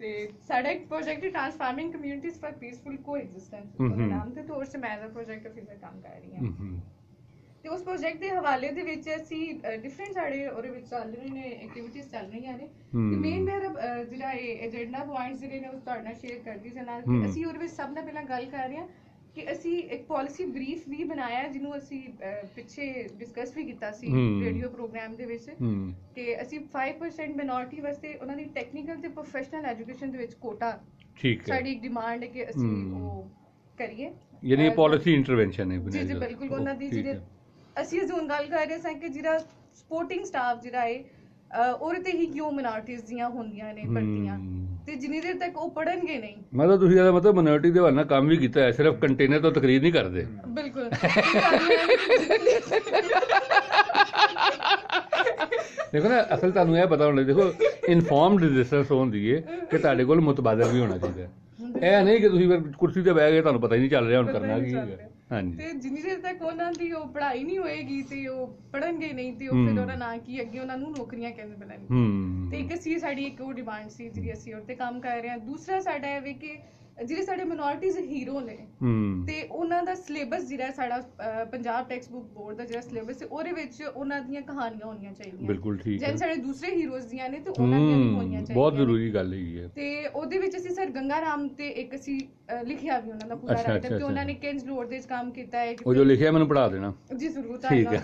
ਤੇ ਸਾਡਾ ਇੱਕ ਪ੍ਰੋਜੈਕਟ ਹੈ ਟ੍ਰਾਂਸਫਾਰਮਿੰਗ ਕਮਿਊਨਿਟੀਜ਼ ਫॉर ਪੀਸਫੁਲ ਕੋਐਗਜ਼ਿਸਟੈਂਸ ਉਹਦੇ ਨਾਮ ਤੇ ਤੌਰ ਤੇ ਮੈਂ ਦਾ ਪ੍ਰੋਜੈਕਟ ਅਸੀਂ ਤੇ ਕੰਮ ਕਰ ਰਹੀ ਹਾਂ ਤੇ ਉਸ ਪ੍ਰੋਜੈਕਟ ਦੇ ਹਵਾਲੇ ਦੇ ਵਿੱਚ ਅਸੀਂ ਡਿਫਰੈਂਟ ਸਾਡੇ ਉਹਦੇ ਵਿੱਚ ਚੱਲ ਰਹੇ ਨੇ ਐਕਟੀਵਿਟੀਜ਼ ਚੱਲ ਰਹੀਆਂ ਨੇ ਤੇ ਮੇਨ ਮੇਰਾ ਜਿਹੜਾ ਇਹ ਏਜੰਡਾ ਪੁਆਇੰਟਸ ਜਿਹੜੇ ਨੇ ਉਹ ਤੁਹਾਡੇ ਨਾਲ ਸ਼ੇਅਰ ਕਰਦੀ ਸੀ ਨਾਲ ਕਿ ਅਸੀਂ ਉਹਦੇ ਵਿੱਚ ਸਭ ਨਾਲ ਪਹਿਲਾਂ ਗੱਲ ਕਰ ਰਹੇ ਹਾਂ ਕਿ ਅਸੀਂ ਇੱਕ ਪਾਲਿਸੀ ਬਰੀਫ ਵੀ ਬਣਾਇਆ ਜਿਹਨੂੰ ਅਸੀਂ ਪਿੱਛੇ ਡਿਸਕਸ ਵੀ ਕੀਤਾ ਸੀ ਰੇਡੀਓ ਪ੍ਰੋਗਰਾਮ ਦੇ ਵਿੱਚ ਕਿ ਅਸੀਂ 5% ਮਿਨੋਰਟੀ ਵਾਸਤੇ ਉਹਨਾਂ ਦੀ ਟੈਕਨੀਕਲ ਤੇ ਪ੍ਰੋਫੈਸ਼ਨਲ ਐਜੂਕੇਸ਼ਨ ਦੇ ਵਿੱਚ ਕੋਟਾ ਸਾਡੀ ਇੱਕ ਡਿਮਾਂਡ ਹੈ ਕਿ ਅਸੀਂ ਉਹ ਕਰੀਏ ਯਾਨੀ ਪਾਲਿਸੀ ਇੰਟਰਵੈਂਸ਼ਨ ਹੈ ਜੀ ਜੀ ਬਿਲਕੁਲ ਉਹਨਾਂ ਦੀ ਜਿਹੜੇ ਅਸੀਂ ਹੁਣ ਗੱਲ ਕਰ ਰਹੇ ਸਾਂ ਕਿ ਜਿਹੜਾ ਸਪੋਰਟਿੰਗ ਸਟਾਫ ਜਿਹੜਾ ਹੈ ਉਹਦੇ ਤੇ ਹੀ ਕਿਉਂ ਮਿਨੋਰਟੀਜ਼ ਦੀਆਂ ਹੁੰਦੀਆਂ ਨੇ ਭਰਤੀਆਂ ਤੇ ਜਿੰਨੀ ਦੇਰ ਤੱਕ ਉਹ ਪੜਨਗੇ ਨਹੀਂ ਮਤਲਬ ਤੁਸੀਂ ਇਹਦਾ ਮਤਲਬ ਮਿਨੋਰਟੀ ਦੇ ਹਵਾਲੇ ਨਾਲ ਕੰਮ ਵੀ ਕੀਤਾ ਹੈ ਸਿਰਫ ਕੰਟੇਨਰ ਤੋਂ ਤਕਰੀਰ ਨਹੀਂ ਕਰਦੇ ਬਿਲਕੁਲ ਦੇਖੋ ਨਾ ਅਸਲ ਤੁਹਾਨੂੰ ਇਹ ਪਤਾ ਹੋਣਾ ਦੇਖੋ ਇਨਫੋਰਮਡ ਰੈਜ਼ਿਸਟੈਂਸ ਹੁੰਦੀ ਹੈ ਕਿ ਤੁਹਾਡੇ ਕੋਲ ਮੁਤਬਾਦਲ ਵੀ ਹੋਣਾ ਚਾਹੀਦਾ ਇਹ ਨਹੀਂ ਕਿ ਤੁਸੀਂ ਫਿਰ ਕੁਰਸੀ ਤੇ ਬਹਿ ਗਏ ਤੁਹਾਨੂੰ ਪਤਾ ਹੀ ਨਹੀਂ ਚੱਲ ਰਿਹਾ ਹੁਣ ਕਰਨਾ ਕੀ ਹੈ ਹਾਂਜੀ ਤੇ ਜਿੰਨੀ ਦੇਰ ਤੱਕ ਉਹਨਾਂ ਦੀ ਉਹ ਪੜ੍ਹਾਈ ਨਹੀਂ ਹੋਏਗੀ ਤੇ ਉਹ ਪੜਨਗੇ ਨਹੀਂ ਤੇ ਉਹ ਫਿਰ ਉਹਨਾਂ ਨਾਲ ਕੀ ਅੱਗੇ ਉਹਨਾਂ ਨੂੰ ਨੌਕਰੀਆਂ ਕਿਵੇਂ ਮਿਲਣਗੀਆਂ ਤੇ ਇੱਕ ਸੀ ਸਾਡੀ ਇੱਕ ਉਹ ਡਿਮਾਂਡ ਸੀ ਜਿਹੜੀ ਅਸੀਂ ਉਹਦੇ ਤੇ ਕੰਮ ਕਰ ਰਹੇ ਹਾਂ ਦੂਸਰਾ ਸਾਡਾ ਇਹ ਵੀ ਕਿ ਜਿਹੜੇ ਸਾਡੇ ਮਿਨੋਰਟੀਜ਼ ਹੀਰੋ ਨੇ ਤੇ ਉਹਨਾਂ ਦਾ ਸਿਲੇਬਸ ਜਿਹੜਾ ਸਾਡਾ ਪੰਜਾਬ ਟੈਕਸਟ ਬੁੱਕ ਬੋਰਡ ਦਾ ਜਿਹੜਾ ਸਿਲੇਬਸ ਹੈ ਉਹਦੇ ਵਿੱਚ ਉਹਨਾਂ ਦੀਆਂ ਕਹਾਣੀਆਂ ਹੋਣੀਆਂ ਚਾਹੀਦੀਆਂ ਬਿਲਕੁਲ ਠੀਕ ਹੈ ਜਿਵੇਂ ਸਾਡੇ ਦੂਸਰੇ ਹੀਰੋਜ਼ ਦੀਆਂ ਨੇ ਤੇ ਉਹਨਾਂ ਦੀਆਂ ਵੀ ਹੋਣੀਆਂ ਚਾਹੀਦੀਆਂ ਬਹੁਤ ਜ਼ਰੂਰੀ ਗੱਲ ਹੈਗੀ ਹੈ ਤੇ ਉਹਦੇ ਵਿੱਚ ਅਸੀਂ ਸਰ ਗੰਗਾ ਰਾਮ ਤੇ ਇੱਕ ਅਸੀਂ ਲਿਖਿਆ ਵੀ ਉਹਨਾਂ ਦਾ ਪੂਰਾ ਰਾਈਟਰ ਤੇ ਉਹਨਾਂ ਨੇ ਕਿੰਜ ਰੋਡ ਦੇ ਕੰਮ ਕੀਤਾ ਹੈ ਉਹ ਜੋ ਲਿਖਿਆ ਮੈਨੂੰ ਪੜ੍ਹਾ ਦੇਣਾ ਜੀ ਜ਼ਰੂਰ ਠੀਕ ਹੈ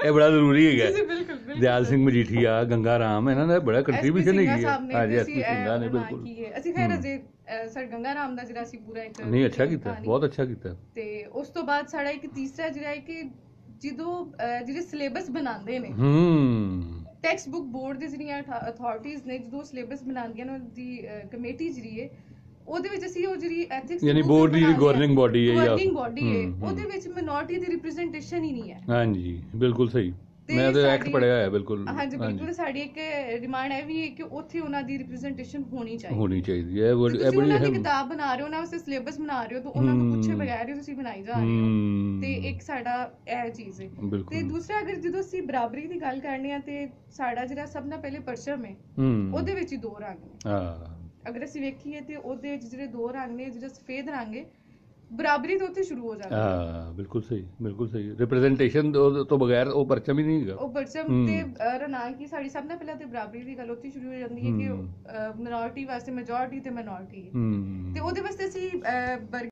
ਇਹ ਬੜਾ ਜ਼ਰੂਰੀ ਹੈਗਾ ਜੀ ਬਿਲਕੁਲ ਦਿਆਲ ਸਿੰਘ ਮਜੀਠੀਆ ਗੰਗਾ ਰਾਮ ਇਹਨਾਂ ਦਾ ਬੜਾ ਕੰਟਰੀਬਿਊਸ਼ਨ ਹੈਗੀ ਹੈ ਹਾਂਜੀ ਐਸਪੀ ਸਿੰਘਾਂ ਨੇ ਬਿਲਕੁਲ ਅਸੀਂ ਫਿਰ ਅਜੇ ਸਰ ਗੰਗਾ ਰਾਮ ਦਾ ਜਿਹੜਾ ਅਸੀਂ ਪੂਰਾ ਇੱਕ ਨਹੀਂ ਅੱਛਾ ਕੀਤਾ ਬਹੁਤ ਅੱਛਾ ਕੀਤਾ ਤੇ ਉਸ ਤੋਂ ਬਾਅਦ ਸਾਡਾ ਇੱਕ ਤੀਸਰਾ ਜਿਹੜਾ ਹੈ ਕਿ ਜਦੋਂ ਜਿਹੜੇ ਸਿਲੇਬਸ ਬਣਾਉਂਦੇ ਨੇ ਟੈਕਸਟ ਬੁੱਕ ਬੋਰਡ ਦੇ ਜਿਹੜੀਆਂ ਅਥਾਰਟੀਜ਼ ਨੇ ਜਦੋਂ ਸਿਲੇਬਸ ਬਣਾਉਂਦੀਆਂ ਨੇ ਉਹਦੀ ਕਮੇਟੀ ਜਿਹੜੀ ਹੈ ਉਹਦੇ ਵਿੱਚ ਅਸੀਂ ਉਹ ਜਿਹੜੀ ਐਥਿਕਸ ਯਾਨੀ ਬੋਰਡ ਦੀ ਗਵਰਨਿੰਗ ਬਾਡੀ ਹੈ ਉਹਦੇ ਵਿੱਚ ਮਿਨੋਰਟੀ ਦੀ ਰਿਪਰੈਜ਼ੈਂਟੇਸ਼ਨ ਹੀ ਨਹੀਂ ਹੈ ਹਾਂਜੀ ਬਿਲਕੁਲ ਸਹੀ ਮੈਂ ਤਾਂ ਐਕਟ ਪੜਿਆ ਹੋਇਆ ਬਿਲਕੁਲ ਹਾਂਜੀ ਬਿਲਕੁਲ ਸਾਡੀ ਇੱਕ ਡਿਮਾਂਡ ਹੈ ਵੀ ਕਿ ਉੱਥੇ ਉਹਨਾਂ ਦੀ ਰਿਪਰੈਜ਼ੈਂਟੇਸ਼ਨ ਹੋਣੀ ਚਾਹੀਦੀ ਹੈ ਤੁਸੀਂ ਉਹਨਾਂ ਦੀ ਕਿਤਾਬ ਬਣਾ ਰਹੇ ਹੋ ਨਾ ਉਸੇ ਸਿਲੇਬਸ ਬਣਾ ਰਹੇ ਹੋ ਤਾਂ ਉਹਨਾਂ ਨੂੰ ਪੁੱਛੇ ਬਗੈਰ ਹੀ ਤੁਸੀਂ ਬਣਾਈ ਜਾ ਰਹੇ ਹੋ ਤੇ ਇੱਕ ਸਾਡਾ ਇਹ ਚੀਜ਼ ਹੈ ਤੇ ਦੂਸਰਾ ਅਗਰ ਜਦੋਂ ਅਸੀਂ ਬਰਾਬਰੀ ਦੀ ਗੱਲ ਕਰਨੀ ਆ ਤੇ ਸਾਡਾ ਜਿਹੜਾ ਸਭ ਨਾਲ ਪਹਿਲੇ ਪਰਚਮ ਹੈ ਉਹਦੇ ਵਿੱਚ ਹੀ ਦੋ ਰੰਗ ਨੇ ਅਗਰ ਅਸੀਂ ਵੇਖੀਏ ਤੇ ਉਹਦੇ ਜਿਹੜੇ ਦੋ ਰੰਗ ਨੇ ਜਿਹੜਾ ਸਫੇਦ ਰੰਗ ਹੈ ਬਰਾਬਰੀ ਤੋਂ ਉੱਥੇ ਸ਼ੁਰੂ ਹੋ ਜਾਂਦਾ ਹਾਂ ਬਿਲਕੁਲ ਸਹੀ ਰਿਪਰੈਜ਼ੈਂਟੇਸ਼ਨ ਤੋਂ ਬਗੈਰ ਉਹ ਪਰਚਮ ਹੀ ਨਹੀਂ ਹੈਗਾ ਉਹ ਪਰਚਮ ਤੇ ਰਨਾਂਕੀ ਸਾਡੀ ਸਭ ਤੋਂ ਪਹਿਲਾਂ ਤੇ ਬਰਾਬਰੀ ਦੀ ਗੱਲ ਉੱਥੇ ਸ਼ੁਰੂ ਹੋ ਜਾਂਦੀ ਹੈ ਕਿ ਮਿਨੋਰਟੀ ਵਾਸਤੇ ਮੈਜੋਰਟੀ ਤੇ ਮਿਨੋਰਟੀ ਤੇ ਉਹਦੇ ਵਾਸਤੇ ਅਸੀਂ